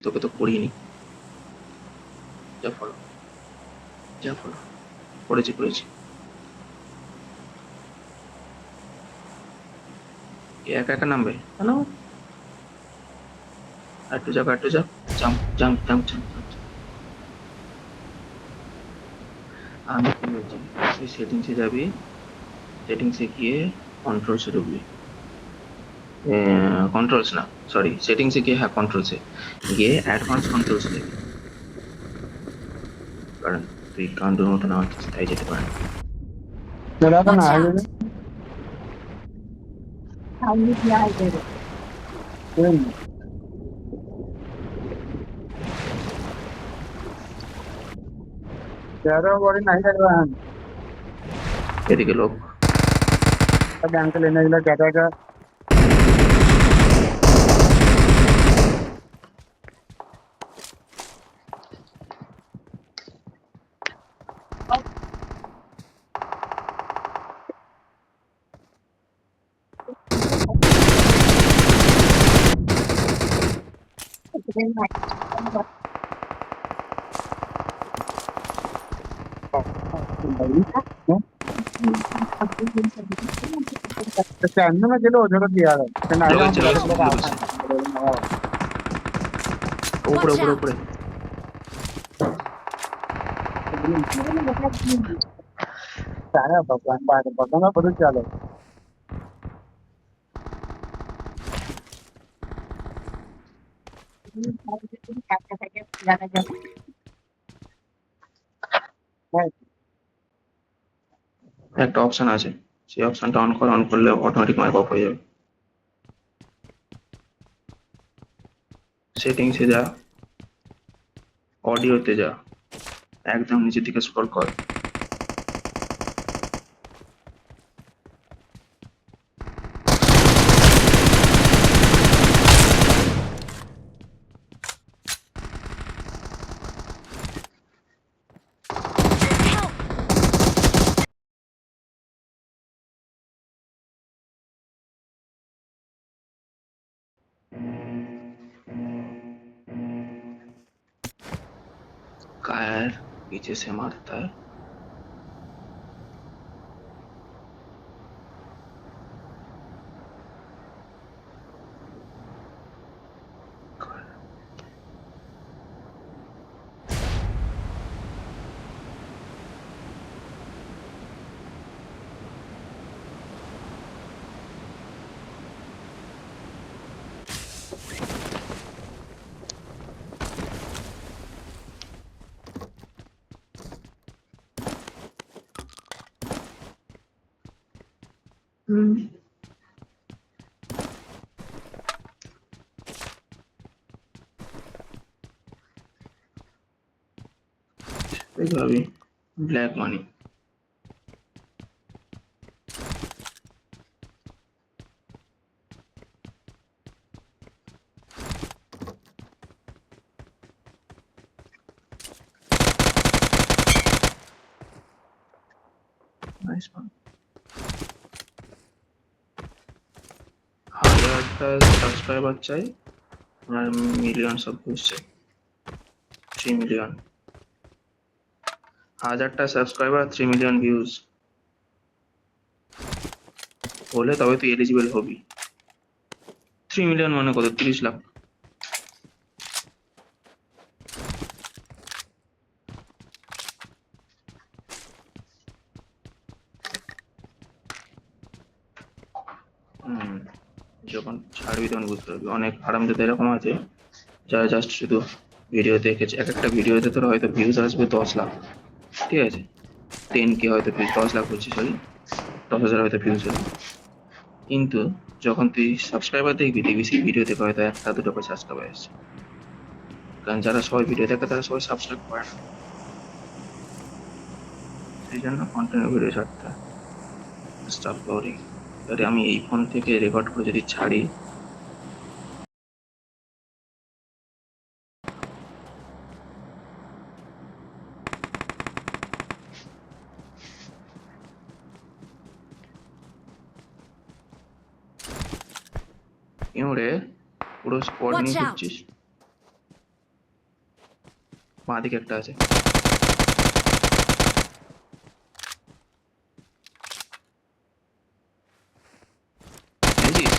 তোকে তো করিনি। যা ফলো, যা ফলো। করেছি। একা একা নামবে কেন? আর একটু যা। জাম্প। আমি কি বলছি, তুই সেটিংসে যাবি, সেটিংসে গিয়ে কন্ট্রোলসে ঢুকবি। কন্ট্রোলস না, সরি, সেটিংসে গিয়ে, হ্যাঁ কন্ট্রোলসে গিয়ে অ্যাডভান্স কন্ট্রোলস যাবি। কারণ তুই কান্ডুর মতো নামাচ্ছিস, তাই যেতে পারে না। चला था ना Watch हाईवे out! में हाईवे किया हाईवे में कोई नहीं तेरा बॉडी नहीं लग रहा है এদিকে লোক। बैंक लेने के लिए कहता है अच्छा अन्य में चलो जरूरत दिया है तो ना লোকের हम ছেলে लोग স্মোক लोग ঢুকেছে। উপরে Watch উপরে out! উপরে। सारा भगवान बात भगवान बदल चलो একটা অপশন আছে, সেই অপশনটা অন কর, অন করলে অটোমেটিক মাইক অফ হয়ে যাবে। সেটিংসে যা, অডিওতে যা, একদম নিচের দিকে স্ক্রল কর। Help! कायर पीछे से मारता है। देखो अभी ब्लैक मनी। Nice one. 1000টা সাবস্ক্রাইবার চাই আর মিলিয়ন সব ভিউজ চাই। 3 মিলিয়ন। 1000টা সাবস্ক্রাইবার, 3 মিলিয়ন ভিউজ হলে তবে তুই এলিজিবল হবি। 3 মিলিয়ন মানে কত? 30 লাখ। হুম, যখন ছাড়বি তখন বুঝতে পারবি। অনেক হারামজাদা এরকম আছে যারা জাস্ট শুধু ভিডিও দেখেছে, এক একটা ভিডিওতে তোর হয়তো ভিউজ আসবে 10 লাখ, ঠিক আছে, 10K হয়তো ভিউজ, 10 লাখ বলছি সরি, 10,000 হয়তো ভিউজ হলো। কিন্তু যখন তুই সাবস্ক্রাইবার দেখবি সেই ভিডিও থেকে হয়তো একটা দুটো করে সাবস্ক্রাইবার এসছে। কারণ যারা সবাই ভিডিও দেখে তারা সবাই সাবস্ক্রাইব করে না, সেই জন্য কন্টিনিউ ভিডিও ছাড়তে হয়। Stop loading. এবারে আমি এই ফোন থেকে রেকর্ড করে যদি ছাড়ি, এবারে পুরো স্কোয়াড নিয়ে Watch out! ঘুরছিস। বাঁ দিকে একটা আছে। দেখেছিস?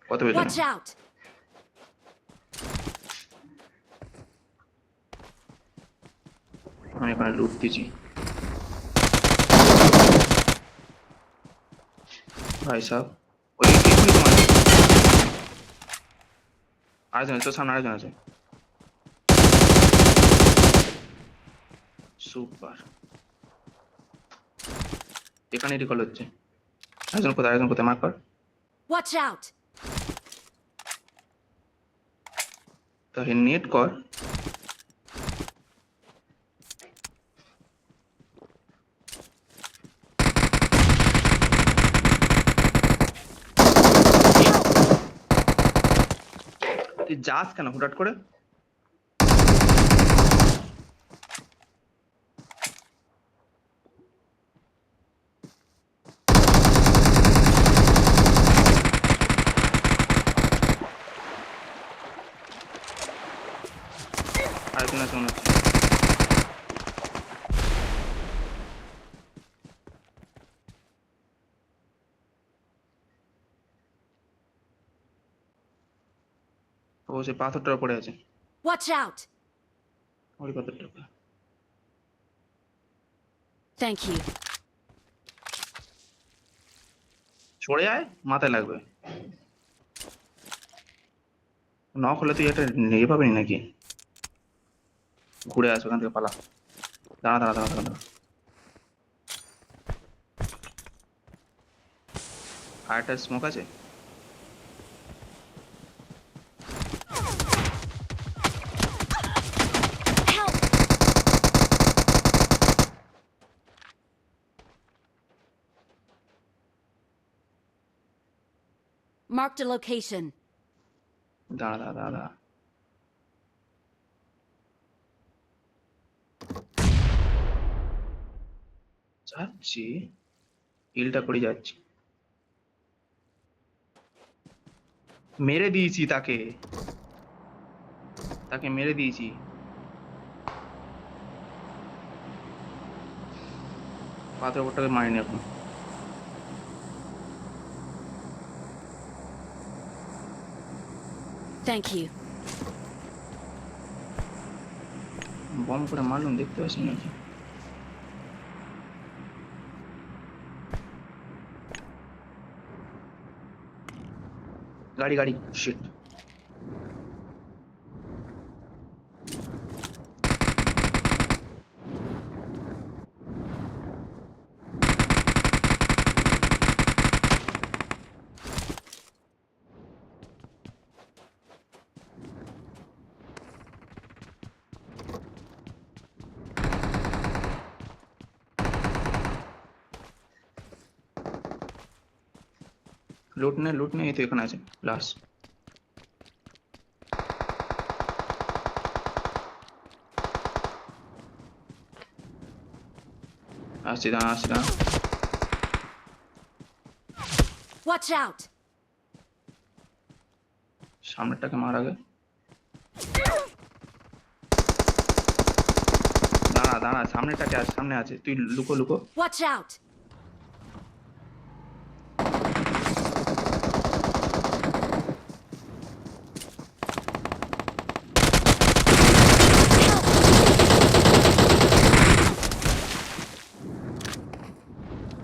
কত পেছনে? Watch out! আমি এখানে লুট দিচ্ছি ভাই সাহেব। ওই এক্ষুনি তো মারবে। আরেকজন আছে তোর সামনে, আরেকজন আছে। সুপার, এখানে রিকল হচ্ছে। আরেকজন কোথায় মার্ক কর। Watch out! তাকে নেট কর। তুই যাস কেন হুটহাট করে? আরেকজন আছে মনে হচ্ছে। ও সে পাথরটার উপরে আছে। Watch out! ওই পাথরটার উপরে। Thank you. সরে আয়, মাথায় লাগবে। নক হলে তুই একটা নিয়ে পাবি নাকি? ঘুরে আস ওখান থেকে, পালা। দাঁড়া দাঁড়া দাঁড়া দাঁড়া দাঁড়া। আরেকটা স্মোক আছে। Help! Marked a location. দাঁড়া দাঁড়া দাঁড়া দাঁড়া। যাচ্ছি, হিলটা করে যাচ্ছি। মেরে দিয়েছি তাকে, তাকে মেরে দিয়েছি। পাথর ওপরটাকে মারিনি এখন। Thank you. বম করে মারলুম, দেখতে পাচ্ছি নাকি? গাড়ি গাড়ি, শিট। লুট নে, এই তো এখানে আছে লাস্ট। আসছি দাঁড়া, আসছি দাঁড়া। Watch out! সামনেরটাকে মার আগে। দাঁড়া দাঁড়া, সামনেরটাকে আছে, সামনে আছে, তুই লুকো লুকো। Watch out!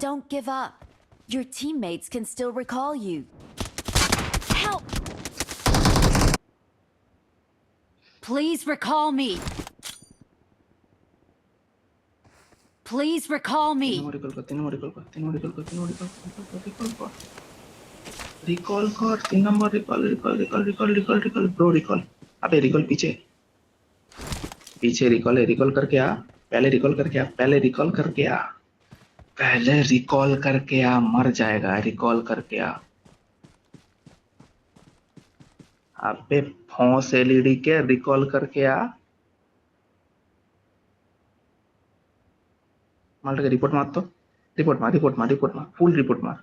Don't give up. Your teammates can still recall you. Help! Please recall me. Please recall me. Recall কর, 3 নম্বর রিকল, ब्रो रिकॉल। अबे रिकॉल पीछे पीछे रिकॉल है, रिकॉल करके आ। पहले रिकॉल करके आ, पहले रिकॉल करके आ, पहले रिकॉल करके आ, मर जाएगा, रिकॉल करके आ। अबे फॉस एलईडी के रिकॉल करके आ। माल्टा के रिपोर्ट मार तो, रिपोर्ट मार, फुल रिपोर्ट मार।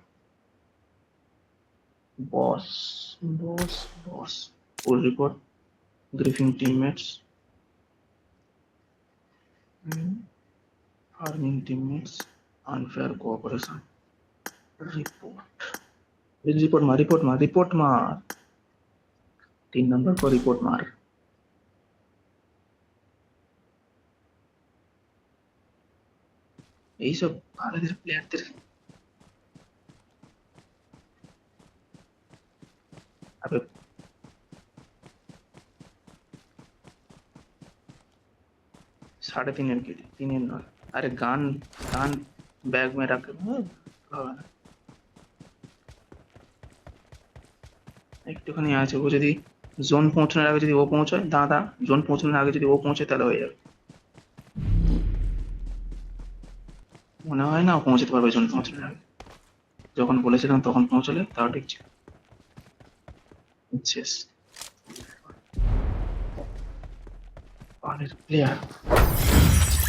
Boss boss, full report. Grieving teammates, harming teammates, unfair cooperation. Report मार 3 नंबर को रिपोर्ट मार। यही सब बांग्लादेश प्लेयरদের अबे 3.5 की 3 नॉट। अरे गान गान बैग में रख একটুখানি আছে, ও যদি জোন পৌঁছানোর আগে যদি ও পৌঁছায়, দাদা জোন পৌঁছানোর আগে যদি ও পৌঁছায় তাহলে হয়ে যাবে। মনে হয় না ও পৌঁছাতে পারবে জোন পৌঁছানোর আগে। যখন বলেছিলাম তখন পৌঁছালে তাও ঠিক ছিল। শেষ। প্লেয়ার